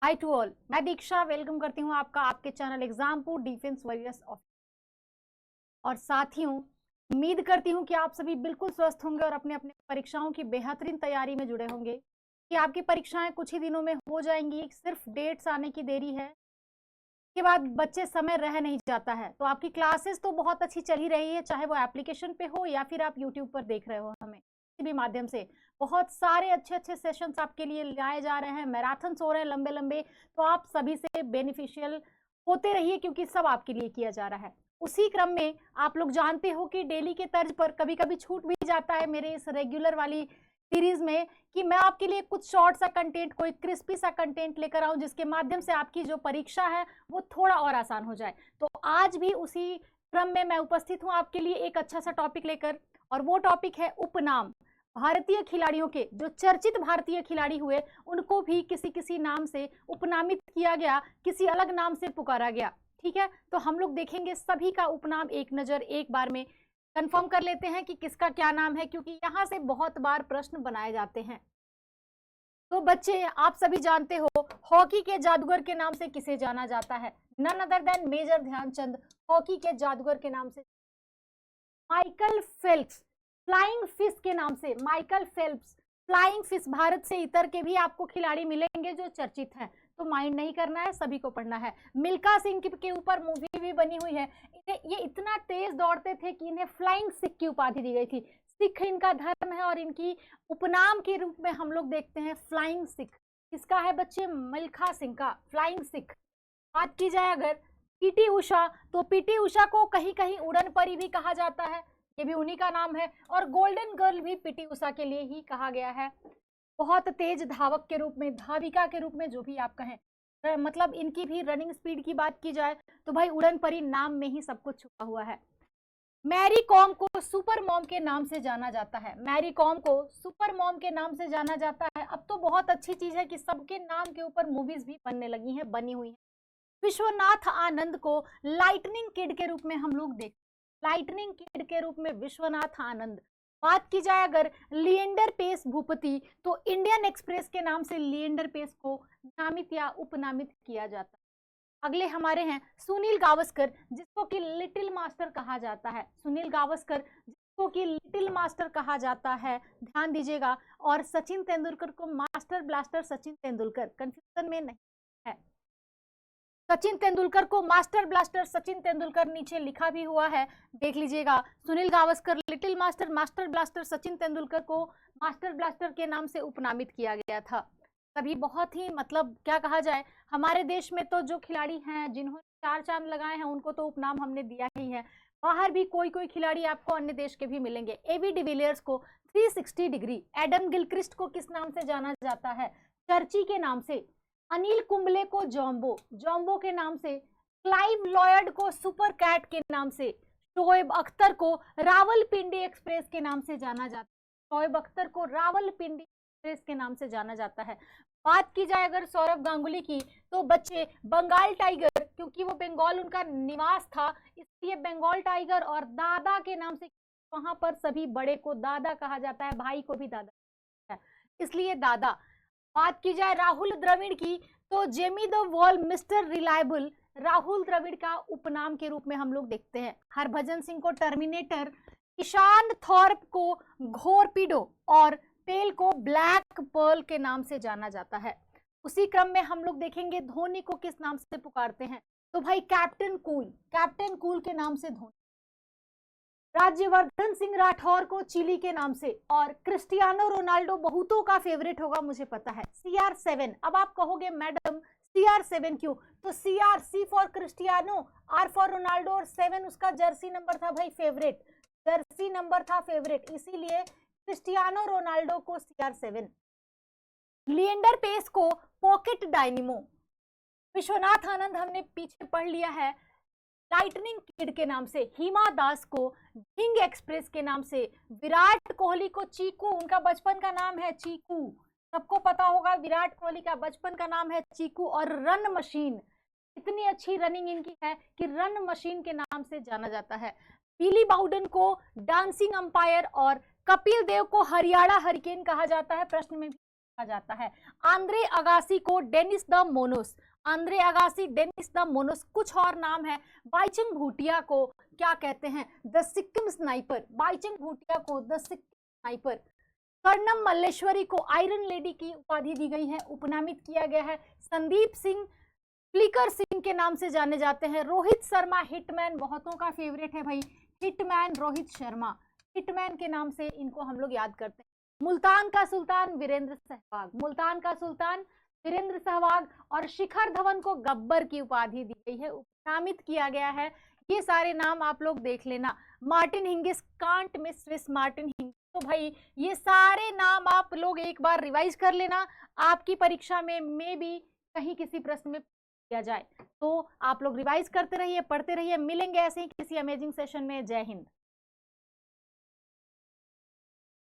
Hi to all, मैं दीक्षा welcome करती हूँ आपका आपके channel Exampur defence warriors of. और साथियों, उम्मीद करती हूँ कि आप सभी बिल्कुल स्वस्थ होंगे और अपने अपने परीक्षाओं की बेहतरीन तैयारी में जुड़े होंगे कि आपकी परीक्षाएं कुछ ही दिनों में हो जाएंगी। सिर्फ डेट्स आने की देरी है, के बाद बच्चे समय रह नहीं जाता है। तो आपकी क्लासेस तो बहुत अच्छी चल ही रही है, चाहे वो एप्लीकेशन पे हो या फिर आप यूट्यूब पर देख रहे हो हमें किसी भी माध्यम से। बहुत सारे अच्छे अच्छे सेशंस आपके लिए लाए जा रहे हैं, मैराथन्स हो रहे हैं लंबे लंबे। तो आप सभी से बेनिफिशियल होते रहिए क्योंकि सब आपके लिए किया जा रहा है। उसी क्रम में आप लोग जानते हो कि डेली के तर्ज पर कभी कभी छूट भी जाता है मेरे इस रेगुलर वाली सीरीज में कि मैं आपके लिए कुछ शॉर्ट सा कंटेंट, कोई क्रिस्पी सा कंटेंट लेकर आऊं जिसके माध्यम से आपकी जो परीक्षा है वो थोड़ा और आसान हो जाए। तो आज भी उसी क्रम में मैं उपस्थित हूं आपके लिए एक अच्छा सा टॉपिक लेकर, और वो टॉपिक है उपनाम। भारतीय खिलाड़ियों के जो चर्चित भारतीय खिलाड़ी हुए उनको भी किसी किसी नाम से उपनामित किया गया, किसी अलग नाम से पुकारा गया। ठीक है, तो हम लोग देखेंगे सभी का उपनाम एक नजर एक बार में कंफर्म कर लेते हैं कि किसका क्या नाम है, क्योंकि यहां से बहुत बार प्रश्न बनाए जाते हैं। तो बच्चे, आप सभी जानते हो हॉकी के जादूगर के नाम से किसे जाना जाता है? None other than major Dhyanchand hockey के जादूगर के नाम से। माइकल फेल्प्स फ्लाइंग फिश के नाम से, Michael Phelps flying fish. Bharat से इतर के भी आपको खिलाड़ी मिलेंगे जो चर्चित हैं, तो माइंड नहीं करना है, सभी को पढ़ना है। मिल्खा सिंह के ऊपर मूवी भी बनी हुई है। ये इतना तेज दौड़ते थे कि इन्हें फ्लाइंग सिख की उपाधि दी गई थी। सिख इनका धर्म है और इनकी उपनाम के रूप में हम लोग देखते हैं फ्लाइंग सिख। किसका है बच्चे? मिल्खा सिंह का, फ्लाइंग सिख। बात की जाए अगर पीटी उषा, तो पीटी उषा को कहीं कहीं उड़न परी भी कहा जाता है, ये भी उन्हीं का नाम है। और गोल्डन गर्ल भी पीटी उषा के लिए ही कहा गया है। बहुत तेज धावक के रूप में, धाविका के रूप में, जो भी आप कहें, मतलब इनकी भी रनिंग स्पीड की बात की जाए तो भाई उड़न परी नाम में ही सब कुछ छुपा हुआ है। मैरी कॉम को सुपर मॉम के नाम से जाना जाता है, मैरी कॉम को सुपर मॉम के नाम से जाना जाता है। अब तो बहुत अच्छी चीज है कि सबके नाम के ऊपर मूवीज भी बनने लगी हैं, बनी हुई हैं। विश्वनाथ आनंद को लाइटनिंग किड के रूप में हम लोग देखते हैं, लाइटनिंग किड के रूप में विश्वनाथ आनंद। बात की जाए अगर लिएंडर पेस भूपति, तो इंडियन एक्सप्रेस के नाम से लिएंडर पेस को नामित या उपनामित किया जाता है। अगले हमारे हैं सुनील गावस्कर, जिसको कि लिटिल मास्टर कहा जाता है, सुनील गावस्कर जिसको कि लिटिल मास्टर कहा जाता है, ध्यान दीजिएगा। और सचिन तेंदुलकर को master blaster Sachin Tendulkar, confusion में नहीं है। सचिन तेंदुलकर को मास्टर ब्लास्टर सचिन तेंदुलकर नीचे लिखा भी हुआ है, देख लीजिएगा। Sunil Gavaskar little master, master blaster Sachin Tendulkar को मास्टर ब्लास्टर के नाम से उपनामित किया गया था। सभी बहुत ही, मतलब क्या कहा जाए, हमारे देश में तो जो खिलाड़ी हैं जिन्होंने 4 चांद लगाए हैं उनको तो उपनाम हमने दिया ही है। बाहर भी कोई कोई खिलाड़ी आपको अन्य देश के भी मिलेंगे। एबी डिविलियर्स को 360 डिग्री, एडम गिलक्रिस्ट को किस नाम से जाना जाता है? चर्ची के नाम से। अनिल कुंबले को जॉम्बो, जॉम्बो के नाम से। क्लाइव लॉयड को सुपर कैट के नाम से। शोएब अख्तर को रावलपिंडी एक्सप्रेस के नाम से जाना जाता है, शोएब अख्तर को रावलपिंडी एक्सप्रेस के नाम से जाना जाता है। बात की जाए अगर सौरव गांगुली की, तो बच्चे बंगाल टाइगर, क्योंकि वो बंगाल उनका निवास था, इसलिए बंगाल टाइगर। और दादा के नाम से, वहां पर सभी बड़े को दादा कहा जाता है, भाई को भी दादा है, इसलिए दादा। बात की जाए राहुल द्रविड़ की, तो Jammy the world mister reliable Rahul Dravid का उपनाम के रूप में हम लोग देखते हैं। हरभजन सिंह को टर्मिनेटर, ईशान थॉर्प को घोरपीडो और पेल को ब्लैक पर्ल के नाम से जाना जाता है। उसी क्रम में हम लोग देखेंगे धोनी को किस नाम से पुकारते हैं, तो भाई कैप्टन कूल, कैप्टन कूल के नाम से धोनी। राज्यवर्धन सिंह राठौर को चिली के नाम से। और क्रिस्टियानो रोनाल्डो बहुतों का फेवरेट होगा, मुझे पता है, CR7। अब आप कहोगे मैडम CR7 क्यों? तो CR, C for Cristiano, R for Ronaldo और 7 उसका जर्सी नंबर था भाई, फेवरेट जर्सी नंबर था, फेवरेट, इसीलिए क्रिस्टियानो रोनाल्डो को CR7। लिएंडर पेस को पॉकेट डायनिमो। विश्वनाथ आनंद हमने पीछे पढ़ लिया है, लाइटनिंग किड के नाम से। हिमा दास को किंग एक्सप्रेस के नाम से। विराट कोहली को चीकू, उनका बचपन का नाम है चीकू, सबको पता होगा विराट कोहली का बचपन का नाम है चीकू। और रन मशीन, इतनी अच्छी रनिंग इनकी है कि रन मशीन के नाम से जाना जाता है। बिली बाउडन को डांसिंग अंपायर और कपिल देव को हरियाणा हरिकेन कहा जाता है, प्रश्न में भी लिखा जाता है। आंद्रे अगासी को Dennis the Menace, Andre Agassi, Dennis the Menace. कुछ और नाम है। बाईचुंग भूटिया को क्या कहते हैं? द सिक्किम स्नाइपर, बाईचुंग भूटिया को द सिक्किम स्नाइपर। कर्णम मल्लेश्वरी को आयरन लेडी की उपाधि दी गई है, उपनामित किया गया है। संदीप सिंह फ्लिकर सिंह के नाम से जाने जाते हैं। रोहित शर्मा हिटमैन, बहुतों का फेवरेट है भाई, हिटमैन रोहित शर्मा, हिटमैन के नाम से इनको हम लोग याद करते हैं। मुल्तान का सुल्तान वीरेंद्र सहवाग, मुल्तान का सुल्तान वीरेंद्र सहवाग। और शिखर धवन को गब्बर की उपाधि दी गई है, उपनामित किया गया है। ये सारे नाम आप लोग देख लेना। Martin Hingis, can't miss Swiss Martin Hingis. तो भाई ये सारे नाम आप लोग एक बार रिवाइज कर लेना, आपकी परीक्षा में भी कहीं किसी प्रश्न में किया जाए। तो आप लोग रिवाइज करते रहिए, पढ़ते रहिए। मिलेंगे ऐसे ही किसी अमेजिंग सेशन में। जय हिंद।